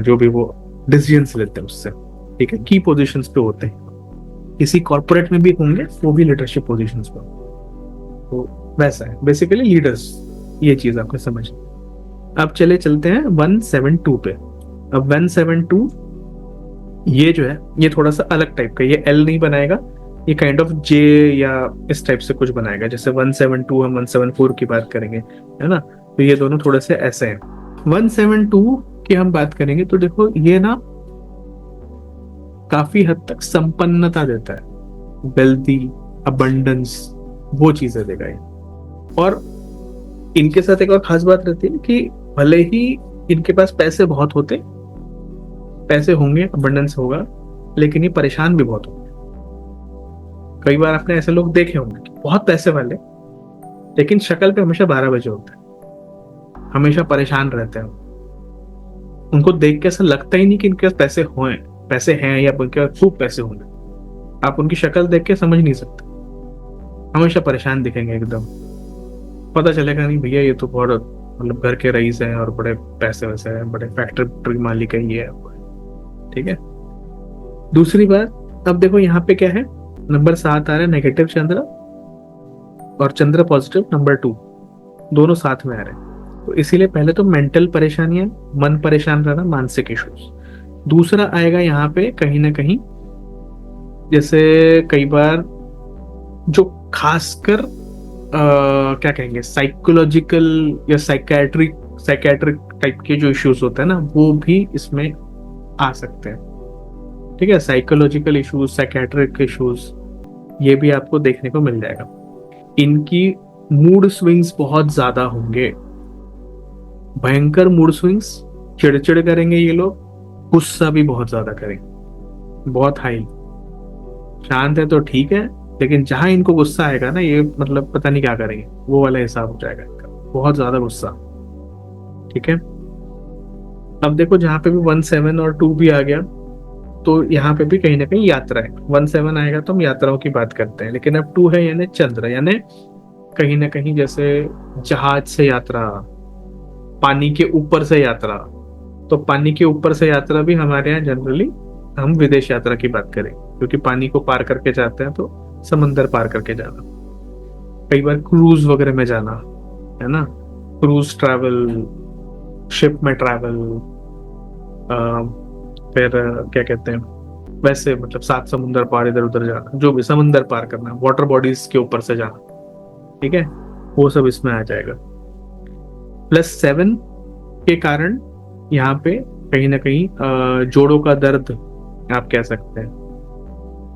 Speaker 1: जो भी वो डिसीजंस लेते हैं उससे, ठीक है। की पोजीशंस पे होते हैं, किसी कॉर्पोरेट में भी होंगे, वो भी लीडरशिप पोजीशंस पे। तो वैसा है बेसिकली लीडर्स, ये चीज आपको समझ। अब चलते हैं 172 पे। अब 172 ये जो है ये थोड़ा सा अलग टाइप का, ये एल नहीं बनाएगा, ये काइंड ऑफ जे या इस टाइप से कुछ बनाएगा। जैसे 172 हम 174 की बात करेंगे, है ना, तो ये दोनों थोड़े से ऐसे हैं। 172 की हम बात करेंगे तो देखो ये ना काफी हद तक संपन्नता देता है, वेल्दी, अबंडेंस, वो चीजें देगा ये। और इनके साथ एक और खास बात रहती है कि भले ही इनके पास पैसे बहुत होते, पैसे होंगे, अबंडेंस होगा, लेकिन ये परेशान भी बहुत होंगे। कई बार आपने ऐसे लोग देखे होंगे कि बहुत पैसे वाले, लेकिन शक्ल पे हमेशा 12 बजे होते हैं, हमेशा परेशान रहते हैं। उनको देख के ऐसा लगता ही नहीं कि इनके पास पैसे हैं या उनके पास खूब पैसे होंगे। आप उनकी शक्ल देख के समझ नहीं सकते, हमेशा परेशान दिखेंगे एकदम। पता चलेगा नहीं भैया ये तो बहुत मतलब घर के रईस हैं और बड़े पैसे वैसे हैं, बड़े फैक्ट्री मालिक है, ये है, ठीक है। दूसरी बात, अब देखो यहाँ पे क्या है, नंबर 7 आ रहा है नेगेटिव चंद्र, और चंद्र पॉजिटिव नंबर 2, दोनों साथ में आ रहे हैं। तो इसीलिए पहले तो मेंटल परेशानियां, मन परेशान रहना, मानसिक इश्यूज। दूसरा आएगा यहाँ पे कहीं ना कहीं, जैसे कई बार जो खासकर क्या कहेंगे साइकोलॉजिकल या साइकेट्रिक टाइप के जो इश्यूज होते हैं ना, वो भी इसमें आ सकते हैं, ठीक है। साइकोलॉजिकल इश्यूज, साइकेट्रिक इश्यूज, ये भी आपको देखने को मिल जाएगा। इनकी मूड स्विंग्स बहुत ज्यादा होंगे, भयंकर मूड स्विंग्स, चिड़चिड़ करेंगे ये लोग, गुस्सा भी बहुत ज्यादा करेंगे, बहुत हाई। शांत है तो ठीक है, लेकिन जहां इनको गुस्सा आएगा ना, ये मतलब पता नहीं क्या करेंगे, वो वाला हिसाब हो जाएगा इनका, बहुत ज्यादा गुस्सा। ठीक है, अब देखो जहां पे भी 1 7 और 2 भी आ गया, तो यहाँ पे भी कहीं ना कहीं यात्रा है। 1 7 आएगा तो हम यात्राओं की बात करते हैं, लेकिन अब 2 है यानी चंद्र, यानी कहीं ना कहीं जैसे जहाज से यात्रा, पानी के ऊपर से यात्रा। तो पानी के ऊपर से यात्रा भी हमारे यहाँ जनरली हम विदेश यात्रा की बात करें, क्योंकि पानी को पार करके जाते हैं, तो समंदर पार करके जाना, कई बार क्रूज वगैरह में जाना, है ना, क्रूज ट्रैवल, शिप में ट्रैवल, फिर क्या कहते हैं, वैसे मतलब 7 समुंदर पार इधर उधर जाना, जो भी समंदर पार करना, वाटर बॉडीज के ऊपर से जाना, ठीक है, वो सब इसमें आ जाएगा। +7 के कारण यहाँ पे कहीं ना कहीं जोड़ों का दर्द आप कह सकते हैं,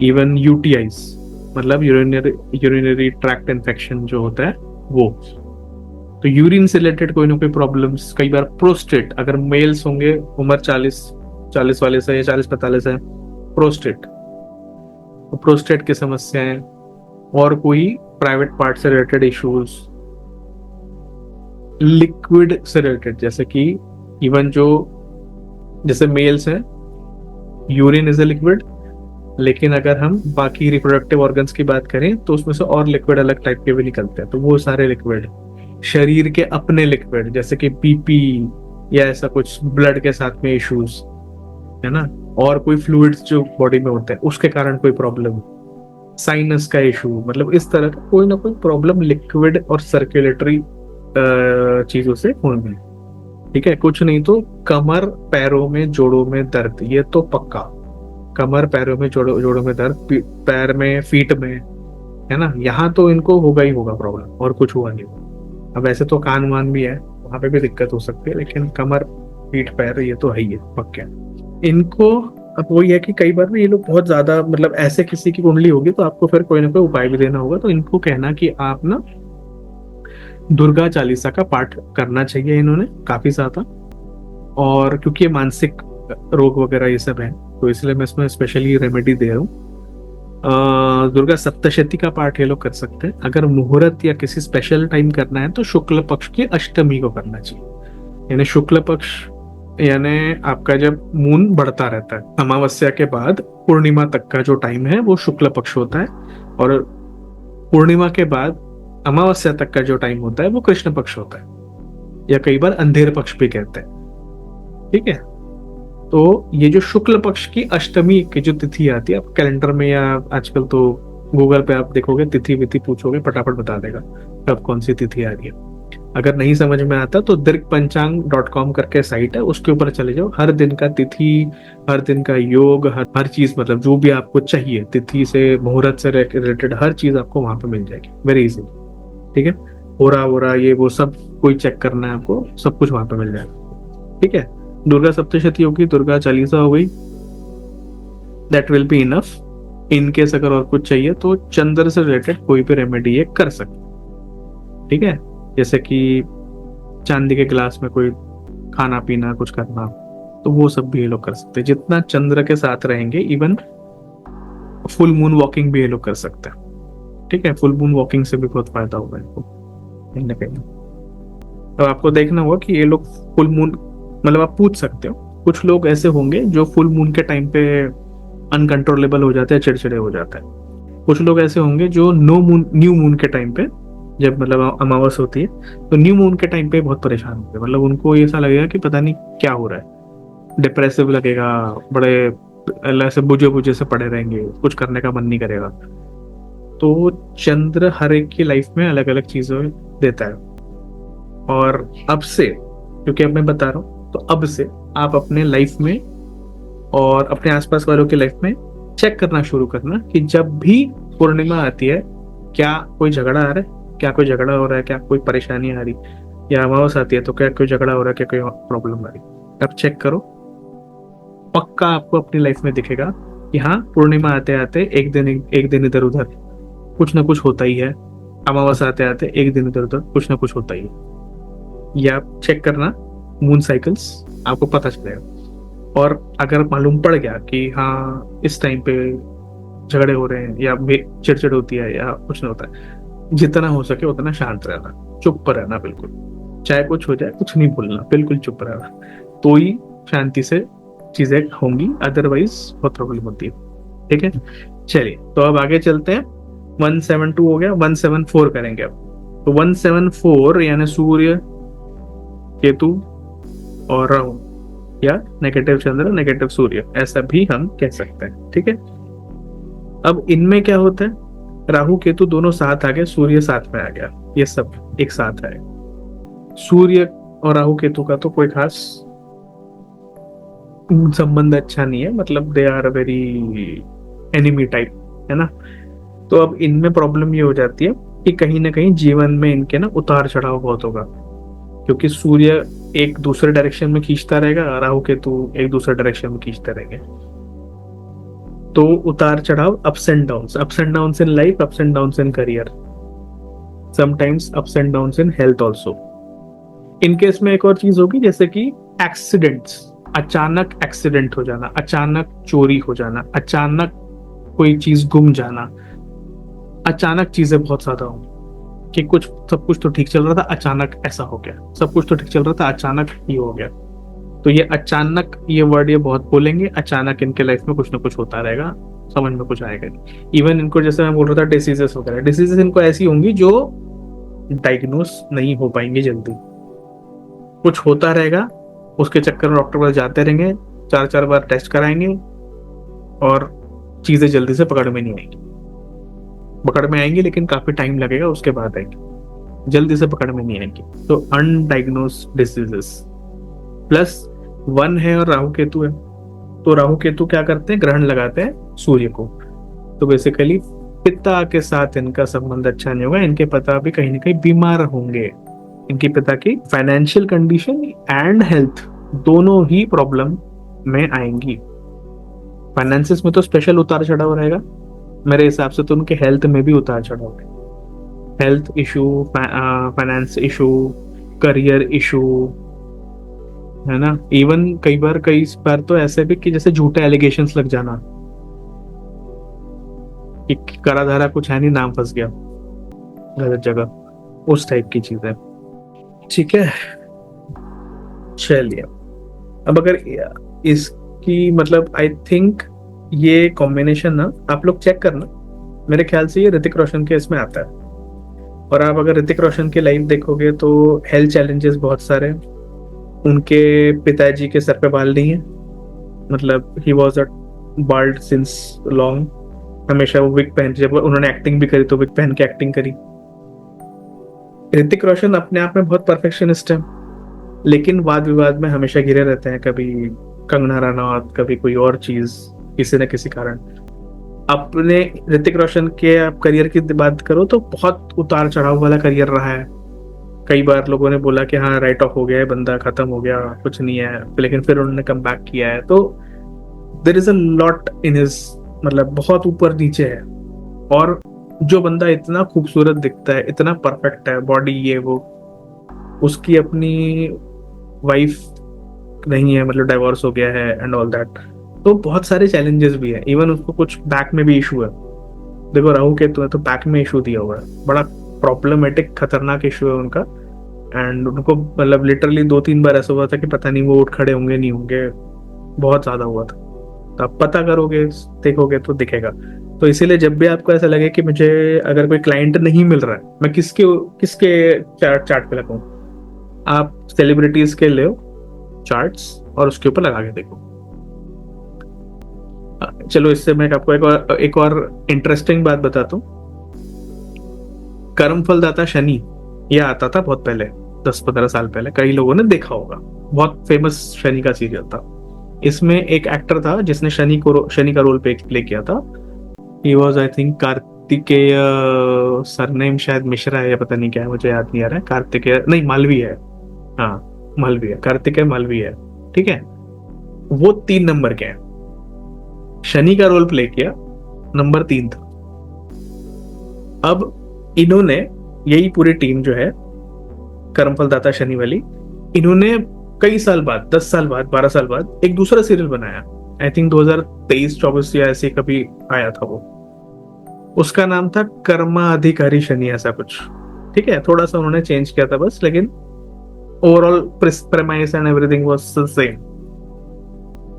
Speaker 1: इवन यूटीआईज, मतलब यूरिनरी ट्रैक्ट इन्फेक्शन जो होता है वो, तो यूरिन से रिलेटेड कोई ना कोई प्रॉब्लम्स, कई बार प्रोस्टेट, अगर मेल्स होंगे उम्र 40 वाले से या 40 45 है, प्रोस्टेट, तो प्रोस्टेट की समस्याएं, और कोई प्राइवेट पार्ट से रिलेटेड इश्यूज, लिक्विड से रिलेटेड, जैसे कि इवन जो जैसे मेल्स हैं, यूरिन इज ए लिक्विड, लेकिन अगर हम बाकी रिप्रोडक्टिव ऑर्गन्स की बात करें तो उसमें से और लिक्विड अलग टाइप के भी निकलते हैं, तो वो सारे लिक्विड, शरीर के अपने लिक्विड जैसे कि पीपी या ऐसा कुछ, ब्लड के साथ में इश्यूज, है ना, और कोई फ्लूइड्स जो बॉडी में होते हैं उसके कारण कोई प्रॉब्लम, साइनस का इशू, मतलब इस तरह का कोई ना कोई प्रॉब्लम लिक्विड और सर्कुलेटरी चीजों से होंगी। ठीक है, कुछ नहीं तो कमर पैरों में जोड़ों में दर्द, ये तो पक्का, कमर पैरों में जोड़ों में दर्द, पैर में, फीट में, है ना, यहाँ तो इनको होगा ही होगा प्रॉब्लम, और कुछ हुआ नहीं। अब ऐसे तो कान वान भी है, वहां पे भी दिक्कत हो सकती है, लेकिन कमर पीठ पैर ये तो है ही है पक्का इनको। अब वही है कि कई बार ना ये लोग बहुत ज्यादा, मतलब ऐसे किसी की कुंडली होगी तो आपको फिर कोई ना कोई उपाय भी देना होगा, तो इनको कहना कि आप ना दुर्गा चालीसा का पाठ करना चाहिए इन्होंने काफी ज्यादा, और क्योंकि ये मानसिक रोग वगैरह ये सब है, तो इसलिए मैं इसमें स्पेशली रेमेडी दे रहा हूँ। दुर्गा सप्तशती का पाठ ये लोग कर सकते हैं। अगर मुहूर्त या किसी स्पेशल टाइम करना है तो शुक्ल पक्ष की अष्टमी को करना चाहिए, यानी शुक्ल पक्ष यानी आपका जब मून बढ़ता रहता है, अमावस्या के बाद पूर्णिमा तक का जो टाइम है वो शुक्ल पक्ष होता है, और पूर्णिमा के बाद अमावस्या तक का जो टाइम होता है वो कृष्ण पक्ष होता है, या कई बार अंधेर पक्ष भी कहते हैं। ठीक है, तो ये जो शुक्ल पक्ष की अष्टमी की जो तिथि आती है, आप कैलेंडर में या आजकल तो गूगल पे आप देखोगे, तिथि विथि पूछोगे फटाफट बता देगा कब कौन सी तिथि आ रही है। अगर नहीं समझ में आता तो दीर्घपंचांग.com करके साइट है, उसके ऊपर चले जाओ, हर दिन का तिथि, हर दिन का योग, हर चीज, मतलब जो भी आपको चाहिए तिथि से मुहूर्त से रिलेटेड हर चीज आपको वहां पे मिल जाएगी, वेरी इजी। ठीक है, हो रहा ये वो सब कोई चेक करना है आपको, सब कुछ वहां पे मिल जाएगा। ठीक है, दुर्गा सप्तशती होगी, दुर्गा चालीसा हो गई, that will be enough. In case अगर और कुछ चाहिए तो चंद्र से रिलेटेड कोई भी रेमेडी ये कर सकते। ठीक है, जैसे कि चांदी के गिलास में कोई खाना पीना कुछ करना, तो वो सब भी ये लोग कर सकते हैं। जितना चंद्र के साथ रहेंगे, इवन फुल मून वॉकिंग भी ये लोग कर सकते हैं। ठीक है, फुल मून वॉकिंग से भी बहुत फायदा होगा इनको कहीं ना कहीं। तो आपको देखना होगा कि ये लोग फुल मून, मतलब आप पूछ सकते हो, कुछ लोग ऐसे होंगे जो फुल मून के टाइम पे अनकंट्रोलेबल हो जाते हैं, चिड़चिड़े हो जाते हैं। कुछ लोग ऐसे होंगे जो न्यू मून के टाइम पे, जब मतलब अमावस होती है, तो न्यू मून के टाइम पे बहुत परेशान होंगे, मतलब उनको ऐसा लगेगा कि पता नहीं क्या हो रहा है, डिप्रेसिव लगेगा, बड़े ऐसे बुझे बुझे से पड़े रहेंगे, कुछ करने का मन नहीं करेगा। तो चंद्र हर एक की लाइफ में अलग अलग चीजें देता है, और अब से, क्योंकि अब मैं बता रहा हूँ, तो अब से आप अपने लाइफ में और अपने आसपास वालों की लाइफ में चेक करना शुरू करना कि जब भी पूर्णिमा आती है, क्या कोई झगड़ा आ रहा है, क्या कोई झगड़ा हो रहा है, क्या कोई परेशानी आ रही, या अमावस आती है तो क्या कोई झगड़ा हो रहा है, क्या कोई प्रॉब्लम आ रही, अब चेक करो, पक्का आपको अपनी लाइफ में दिखेगा कि हाँ, पूर्णिमा आते आते एक दिन इधर उधर कुछ ना कुछ होता ही है। अमावस्या आते आते एक दिन इधर उधर कुछ ना कुछ होता ही है। ये आप चेक करना मून साइकिल्स, आपको पता चलेगा। और अगर मालूम पड़ गया कि हाँ इस टाइम पे झगड़े हो रहे हैं या चिड़चिड़ होती है या कुछ नहीं होता है, जितना हो सके उतना शांत रहना, चुप रहना बिल्कुल। चाहे कुछ हो जाए कुछ नहीं बोलना, बिल्कुल चुप रहना, तो ही शांति से चीजें होंगी, अदरवाइज बहुत प्रॉब्लम होती है। ठीक है, चलिए तो अब आगे चलते हैं। 172 हो गया, 174 करेंगे अब। तो 174 यानी सूर्य, केतु और राहु, या नेगेटिव चंद्र नेगेटिव सूर्य, ऐसा भी हम कह सकते हैं। ठीक है, अब इनमें क्या होता है, राहु केतु दोनों साथ आ गए, सूर्य साथ में आ गया, ये सब एक साथ आए। सूर्य और राहु केतु का तो कोई खास संबंध अच्छा नहीं है, मतलब they are very enemy type, है ना। तो अब इनमें प्रॉब्लम ये हो जाती है कि कहीं ना कहीं जीवन में इनके ना उतार चढ़ाव बहुत होगा, क्योंकि सूर्य एक दूसरे डायरेक्शन में खींचता रहेगा, राहु केतु एक दूसरे डायरेक्शन में खींचते रहेंगे। तो उतार चढ़ाव, ups and downs in life, ups and downs in career, sometimes ups and downs in health also. In case में एक और चीज होगी, जैसे कि एक्सीडेंट्स, अचानक एक्सीडेंट हो जाना, अचानक चोरी हो जाना, अचानक कोई चीज गुम जाना, अचानक चीजें बहुत ज्यादा हो, कि कुछ सब कुछ तो ठीक चल रहा था अचानक ऐसा हो गया, सब कुछ तो ठीक चल रहा था अचानक ये हो गया। तो ये अचानक, ये वर्ड ये बहुत बोलेंगे, अचानक इनके लाइफ में कुछ ना कुछ होता रहेगा, समझ में कुछ आएगा नहीं। इवन इनको, जैसे मैं बोल रहा था, डिसीजेस वगैरह, डिसीजेस इनको ऐसी होंगी जो डायग्नोस नहीं हो पाएंगे जल्दी, कुछ होता रहेगा, उसके चक्कर में डॉक्टर पास जाते रहेंगे, 4 4 बार टेस्ट कराएंगे, और चीजें जल्दी से पकड़ में नहीं आएंगी, पकड़ में आएंगी लेकिन काफी टाइम लगेगा, उसके बाद आएंगी, जल्दी से पकड़ में नहीं आएंगी। तो अनडायग्नोस्ड डिसीजेस प्लस 1 है और राहु केतु है, तो राहु केतु क्या करते हैं, ग्रहण लगाते हैं सूर्य को। तो बेसिकली पिता के साथ इनका संबंध अच्छा नहीं होगा, इनके पिता भी कहीं ना कहीं बीमार होंगे, इनके पिता की फाइनेंशियल कंडीशन एंड हेल्थ दोनों ही प्रॉब्लम में आएंगी। फाइनेंसिस में तो स्पेशल उतार चढ़ाव रहेगा, मेरे हिसाब से तो उनके हेल्थ में भी उतार चढ़ाव है, health issue, finance issue, career issue, है ना। इवन कई बार तो ऐसे भी कि जैसे झूठे एलिगेशंस लग जाना कि करा धरा कुछ है नहीं, नाम फंस गया गलत जगह, उस टाइप की चीज है। ठीक है, चलिए अब अगर इसकी मतलब आई थिंक ये कॉम्बिनेशन ना आप लोग चेक करना, मेरे ख्याल से ये ऋतिक रोशन के इसमें आता है। और आप अगर ऋतिक रोशन की लाइफ देखोगे तो हेल्थ चैलेंजेस बहुत सारे हैं, उनके पिताजी के सर पे बाल नहीं है, मतलब he was a bald since long, हमेशा वो विग पहन, जब उन्होंने एक्टिंग भी करी तो विग पहन के एक्टिंग करी। ऋतिक रोशन अपने आप में बहुत परफेक्शनिस्ट है, लेकिन वाद विवाद में हमेशा घिरे रहते हैं, कभी कंगना रनौत, कभी कोई और चीज, किसी न किसी कारण। अपने ऋतिक रोशन के आप करियर की बात करो तो बहुत उतार चढ़ाव वाला करियर रहा है, कई बार लोगों ने बोला कि हाँ राइट ऑफ हो गया है, बंदा खत्म हो गया, कुछ नहीं है, लेकिन फिर उन्होंने कम बैक किया है। तो there is a lot in his, मतलब बहुत ऊपर नीचे है। और जो बंदा इतना खूबसूरत दिखता है, इतना परफेक्ट है, बॉडी ये वो, उसकी अपनी वाइफ नहीं है, मतलब डाइवोर्स हो गया है एंड ऑल दैट, तो बहुत सारे चैलेंजेस भी है, इवन उसको कुछ बैक में भी इशू है। देखो राहु केतु है तो बैक में इशू दिया हुआ है, बड़ा प्रॉब्लमेटिक खतरनाक इशू है उनका। एंड उनको मतलब लिटरली 2 3 बार ऐसा हुआ था कि पता नहीं वो उठ खड़े होंगे नहीं होंगे, बहुत ज्यादा हुआ था। तो आप पता करोगे देखोगे तो दिखेगा। तो इसीलिए जब भी आपको ऐसा लगे कि मुझे अगर कोई क्लाइंट नहीं मिल रहा है, मैं किसके किसके चार्ट पे लगाऊं, आप सेलिब्रिटीज के ले चार्ट्स और उसके ऊपर लगा के देखो। चलो इससे मैं आपको एक और इंटरेस्टिंग बात बताता हूँ। कर्म फलदाता शनि ये आता था बहुत पहले, 10 15 साल पहले, कई लोगों ने देखा होगा, बहुत फेमस शनि का सीरियल था। इसमें एक एक्टर था जिसने शनि का रोल प्ले किया था। He was I think Kartikeya, surname शायद मिश्रा है या पता नहीं क्या है, मुझे याद नहीं आ रहा है। कार्तिकेय नहीं, मालवी है, हाँ मालवी है, कार्तिकेय मालवी है। ठीक है, वो 3 नंबर के हैं, शनि का रोल प्ले किया, नंबर 3 था। अब इन्होंने यही पूरी टीम जो है कर्मफल दाता शनि वाली, इन्होंने कई साल बाद, 10 साल बाद, 12 साल बाद एक दूसरा सीरियल बनाया। आई थिंक 2023-24 या ऐसे कभी आया था वो। उसका नाम था कर्मा अधिकारी शनि, ऐसा कुछ। ठीक है, थोड़ा सा उन्होंने चेंज किया था बस, लेकिन overall premise and everything was the same.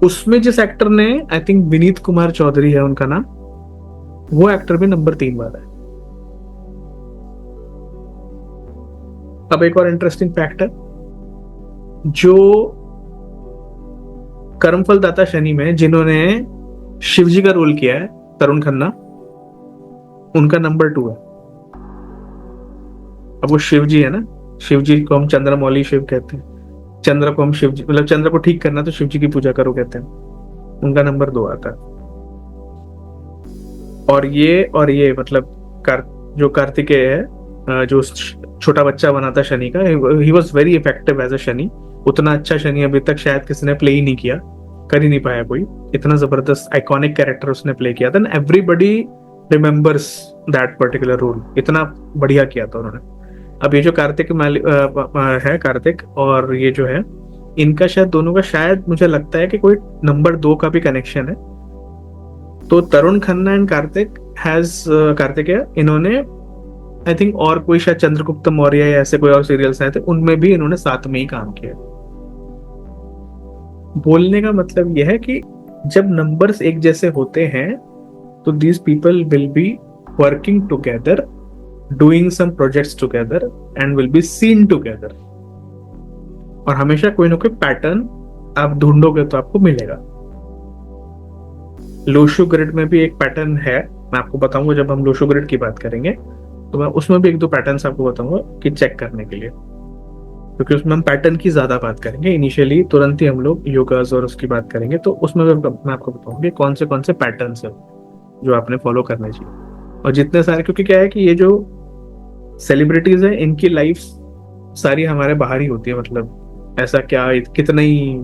Speaker 1: उसमें जिस एक्टर ने, आई थिंक विनीत कुमार चौधरी है उनका नाम, वो एक्टर भी नंबर 3 वाला है। अब एक और इंटरेस्टिंग फैक्ट है, जो कर्मफल दाता शनि में जिन्होंने शिवजी का रोल किया है, तरुण खन्ना, उनका नंबर 2 है। अब वो शिवजी है ना, शिवजी को हम चंद्रमौली शिव कहते हैं, चंद्र को हम शिवजी, मतलब चंद्र को ठीक करना तो शिवजी की पूजा करो कहते हैं, उनका नंबर 2 आता है। और ये मतलब जो कार्तिकेय है, जो छोटा बच्चा बना था शनि का, he was very effective as a Shani. उतना अच्छा शनि अभी तक शायद किसी ने प्ले ही नहीं किया, कर ही नहीं पाया कोई। इतना जबरदस्त आइकॉनिक कैरेक्टर उसने प्ले किया था, everybody remembers that particular role, इतना बढ़िया किया था उन्होंने। अब ये जो कार्तिक है, कार्तिक और ये जो है, इनका शायद दोनों का, शायद मुझे लगता है कि कोई नंबर 2 का भी कनेक्शन है। तो तरुण खन्ना एंड कार्तिक है, इन्होंने आई थिंक और कोई शायद चंद्रगुप्त मौर्य या ऐसे कोई और सीरियल्स आए थे, उनमें भी इन्होंने साथ में ही काम किया। बोलने का मतलब यह है कि जब नंबर्स एक जैसे होते हैं तो these people will be working together, doing some projects together and will be seen together. और हमेशा कोई ना कोई पैटर्न आप ढूंढोगे तो आपको मिलेगा। लोशो ग्रिड में भी एक पैटर्न है, मैं आपको बताऊंगा जब हम लोशो ग्रिड की बात करेंगे, तो मैं उसमें भी 1-2 पैटर्न्स आपको बताऊंगा कि चेक करने के लिए, क्योंकि उसमें हम पैटर्न की ज्यादा बात करेंगे। इनिशियली तुरंत ही हम लोग योगास और उसकी बात करेंगे, तो उसमें मैं आपको बताऊंगा कौन से पैटर्न्स है जो आपने फॉलो करने चाहिए। और जितने सारे, क्योंकि क्या है कि ये जो सेलिब्रिटीज है, इनकी लाइफ सारी हमारे बाहर ही होती है, मतलब ऐसा क्या कितना ही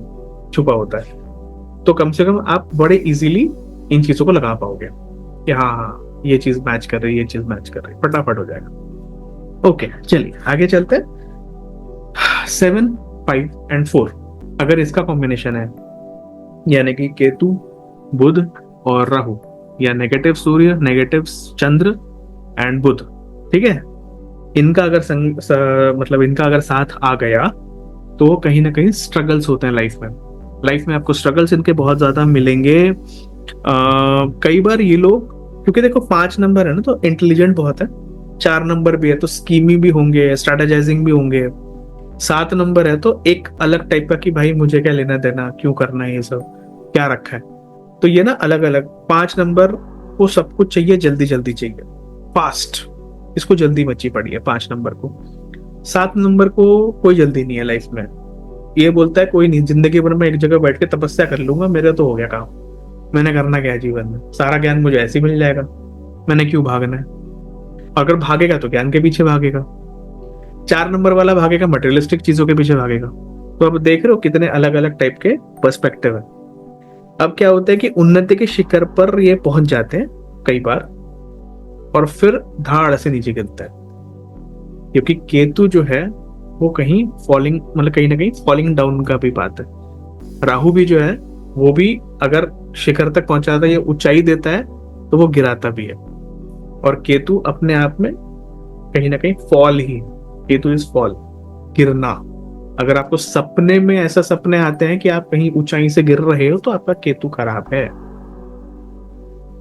Speaker 1: छुपा होता है, तो कम से कम आप बड़े इजीली इन चीजों को लगा पाओगे कि हाँ ये चीज मैच कर रही है, ये चीज मैच कर रही है, फटाफट हो जाएगा। ओके, चलिए आगे चलते हैं। 7, 5 एंड 4 अगर इसका कॉम्बिनेशन है, यानी कि केतु, बुध और राहु, या negative Surya, negative Chandra and Budh, ठीक है, इनका अगर मतलब इनका अगर साथ आ गया तो कहीं ना कहीं स्ट्रगल्स होते हैं लाइफ में। लाइफ में आपको स्ट्रगल्स इनके बहुत ज्यादा मिलेंगे। कई बार ये लोग, क्योंकि देखो 5 नंबर है ना, तो इंटेलिजेंट बहुत है। 4 नंबर भी है तो स्कीमी भी होंगे, स्ट्रेटेजाइजिंग भी होंगे। 7 नंबर है तो एक अलग टाइप का कि भाई मुझे क्या लेना देना, क्यों करना है ये सब, क्या रखा है। तो ये ना अलग अलग। 5 नंबर को सब कुछ चाहिए, जल्दी जल्दी चाहिए, फास्ट, इसको जल्दी मची पड़ी है 5 नंबर को। 7 नंबर को कोई जल्दी नहीं है लाइफ में, ये बोलता है कोई नहीं, जिंदगी भर में एक जगह बैठ के तपस्या कर लूंगा, मेरा तो हो गया काम, मैंने करना क्या है जीवन में, सारा ज्ञान मुझे ऐसे ही मिल जाएगा, मैंने क्यों भागना है। अगर भागेगा तो ज्ञान के पीछे भागेगा। 4 नंबर वाला भागेगा मटेरियलिस्टिक चीजों के पीछे भागेगा। तो अब देख रहे हो कितने अलग अलग टाइप के पर्सपेक्टिव है। अब क्या होता है कि उन्नति के शिखर पर ये पहुंच जाते हैं कई बार, और फिर धाड़ से नीचे गिरता है, क्योंकि केतु जो है वो कहीं फॉलिंग, मतलब कहीं ना कहीं फॉलिंग डाउन का भी बात है। राहु भी जो है वो भी अगर शिखर तक पहुंचाता है या ऊंचाई देता है तो वो गिराता भी है। और केतु अपने आप में कहीं ना कहीं fall he, Ketu is fall, गिरना। अगर आपको सपने में ऐसा सपने आते हैं कि आप कहीं ऊंचाई से गिर रहे हो तो आपका केतु खराब है।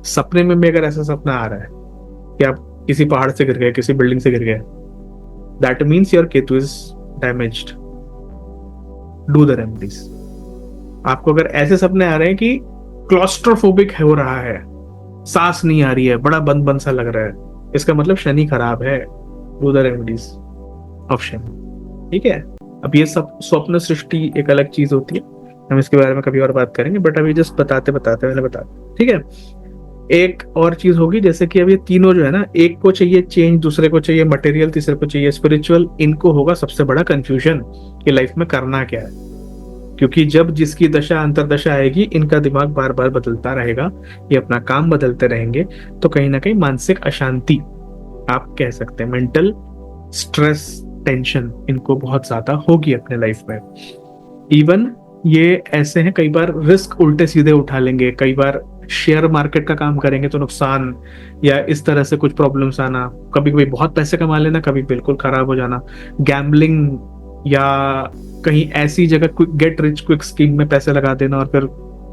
Speaker 1: सपने में भी अगर ऐसा सपना आ रहा है कि आप किसी पहाड़ से गिर गए, किसी बिल्डिंग से गिर गए, that means your Ketu is damaged. Do the remedies. आपको अगर ऐसे सपने आ रहे हैं कि क्लॉस्ट्रोफोबिक हो रहा है, सांस नहीं आ रही है, बड़ा बंद बंद सा लग रहा है, इसका मतलब शनि खराब है। Do the remedies of Shani, ठीक है। अब ये सब स्वप्न सृष्टि एक अलग चीज होती है, हम इसके बारे में कभी और बात करेंगे, बट अभी जस्ट बताते मैंने बता, ठीक है। एक और चीज होगी, जैसे कि अब ये तीनों जो है ना, एक को चाहिए चेंज, दूसरे को चाहिए मटेरियल, तीसरे को चाहिए स्पिरिचुअल, इनको होगा सबसे बड़ा कंफ्यूजन कि लाइफ में करना क्या है। क्योंकि जब जिसकी दशा अंतरदशा आएगी, इनका दिमाग बार बार बदलता रहेगा, ये अपना काम बदलते रहेंगे, तो कहीं ना कहीं मानसिक अशांति आप कह सकते हैं, मेंटल स्ट्रेस, टेंशन इनको बहुत ज्यादा होगी अपने लाइफ में। इवन ये ऐसे हैं, कई बार रिस्क उल्टे सीधे उठा लेंगे, कई बार शेयर मार्केट का काम करेंगे तो नुकसान या इस तरह से कुछ प्रॉब्लम्स आना, कभी कभी बहुत पैसे कमा लेना, कभी बिल्कुल खराब हो जाना, गैम्बलिंग या कहीं ऐसी जगह गेट रिच क्विक स्कीम में पैसे लगा देना और फिर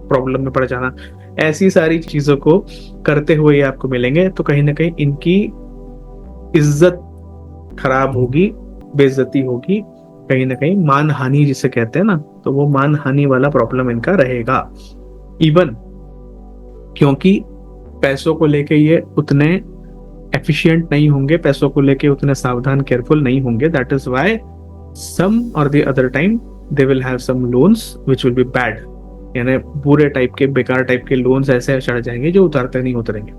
Speaker 1: प्रॉब्लम में पड़ जाना, ऐसी सारी चीजों को करते हुए ये आपको मिलेंगे। तो कहीं ना कहीं इनकी इज्जत खराब होगी, बेइज्जती होगी, कहीं ना कहीं मान हानि जिसे कहते हैं ना, तो वो मान हानि वाला प्रॉब्लम इनका रहेगा। इवन क्योंकि पैसों को लेके ये उतने एफिशिएंट नहीं होंगे, पैसों को लेके उतने सावधान केयरफुल नहीं होंगे, दैट इज व्हाई सम और the other time they will have some loans which will be bad, यानी बुरे टाइप के, बेकार टाइप के लोन्स ऐसे चढ़ जाएंगे जो उतारते नहीं उतरेंगे।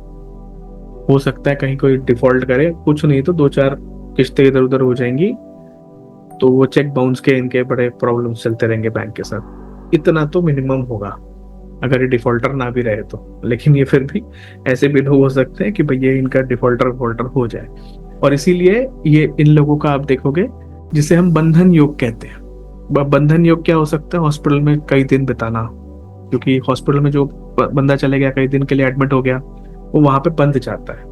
Speaker 1: हो सकता है कहीं कोई डिफॉल्ट करे, कुछ नहीं तो 2-4 किस्तें इधर उधर हो जाएंगी, तो वो चेक बाउंस के इनके बड़े प्रॉब्लम चलते रहेंगे बैंक के साथ। इतना तो मिनिमम होगा अगर ये डिफॉल्टर ना भी रहे तो, लेकिन ये फिर भी ऐसे भी लोग हो सकते हैं कि भैया इनका डिफॉल्टर हो जाए। और इसीलिए ये इन लोगों का आप देखोगे जिसे हम बंधन योग कहते हैं। बंधन योग क्या हो सकता है? हॉस्पिटल में कई दिन बिताना, क्योंकि हॉस्पिटल में जो बंदा चले गया, कई दिन के लिए एडमिट हो गया, वो वहां पे बंध जाता है,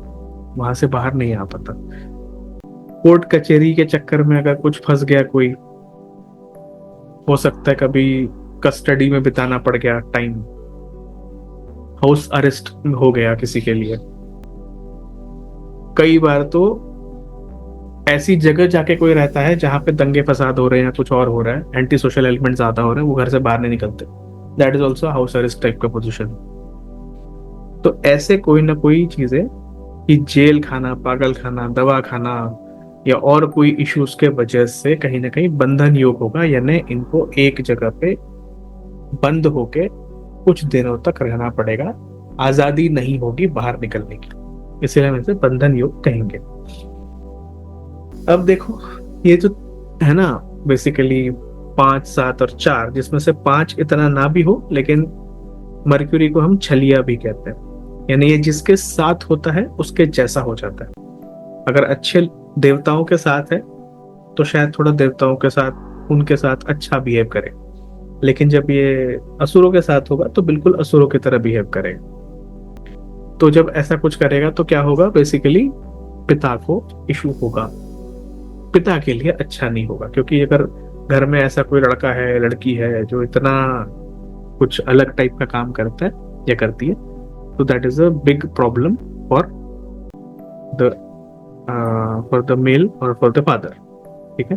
Speaker 1: वहां से बाहर नहीं आ पाता। कोर्ट कचहरी के चक्कर में अगर कुछ फंस गया कोई, हो सकता है कभी कस्टडी में बिताना पड़ गया टाइम, हाउस अरेस्ट हो गया किसी के लिए। कई बार तो ऐसी जगह जाके कोई रहता है जहां पे दंगे फसाद हो रहे हैं या कुछ और हो रहा है, एंटी सोशल एलिमेंट ज्यादा हो रहे हैं, वो घर से बाहर नहीं निकलते, that is also house arrest type का पोजिशन। तो ऐसे कोई ना कोई चीजें कि जेल खाना, पागल खाना, दवा खाना या और कोई इश्यूज के वजह से कहीं ना कहीं बंधन योग होगा, यानी इनको एक जगह पे बंद होके कुछ दिनों तक रहना पड़ेगा, आजादी नहीं होगी बाहर निकलने की, इसीलिए हम इसे बंधन योग कहेंगे। अब देखो ये जो है ना, बेसिकली 5, 7 और 4, जिसमें से 5 इतना ना भी हो, लेकिन मरक्यूरी को हम छलिया भी कहते हैं, यानी ये जिसके साथ होता है उसके जैसा हो जाता है। अगर अच्छे देवताओं के साथ है तो शायद थोड़ा देवताओं के साथ, उनके साथ अच्छा बिहेव करे, लेकिन जब ये असुरों के साथ होगा तो बिल्कुल असुरों की तरह बिहेव करेगा। तो जब ऐसा कुछ करेगा तो क्या होगा? बेसिकली पिता को इशू होगा, पिता के लिए अच्छा नहीं होगा, क्योंकि अगर घर में ऐसा कोई लड़का है, लड़की है जो इतना कुछ अलग टाइप का काम करता है या करती है, तो that is a big problem for the male और फॉर द फादर। ठीक है,